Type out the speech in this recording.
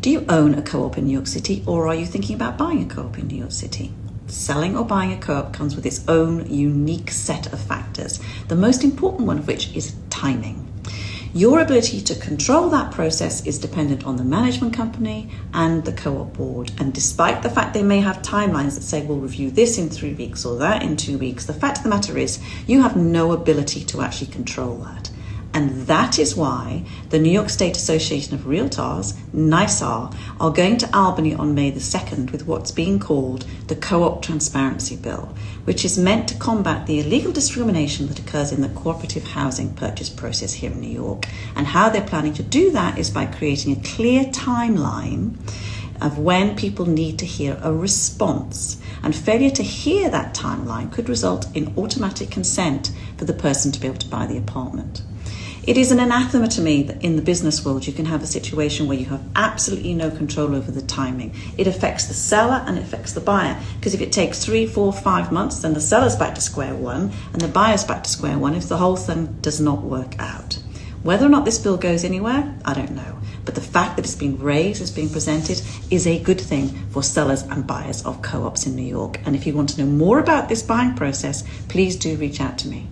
Do you own a co-op in New York City, or are you thinking about buying a co-op in New York City? Selling or buying a co-op comes with its own unique set of factors, the most important one of which is timing. Your ability to control that process is dependent on the management company and the co-op board. And despite the fact they may have timelines that say, we'll review this in 3 weeks or that in 2 weeks, the fact of the matter is you have no ability to actually control that. And that is why the New York State Association of Realtors, NYSAR, are going to Albany on May the 2nd with what's being called the Coop Transparency Bill, which is meant to combat the illegal discrimination that occurs in the cooperative housing purchase process here in New York. And how they're planning to do that is by creating a clear timeline of when people need to hear a response. And failure to hear that timeline could result in automatic consent for the person to be able to buy the apartment. It is an anathema to me that in the business world you can have a situation where you have absolutely no control over the timing. It affects the seller and it affects the buyer, because if it takes 3, 4, 5 months, then the seller's back to square one and the buyer's back to square one if the whole thing does not work out. Whether or not this bill goes anywhere, I don't know. But the fact that it's being raised, it's being presented, is a good thing for sellers and buyers of co-ops in New York. And if you want to know more about this buying process, please do reach out to me.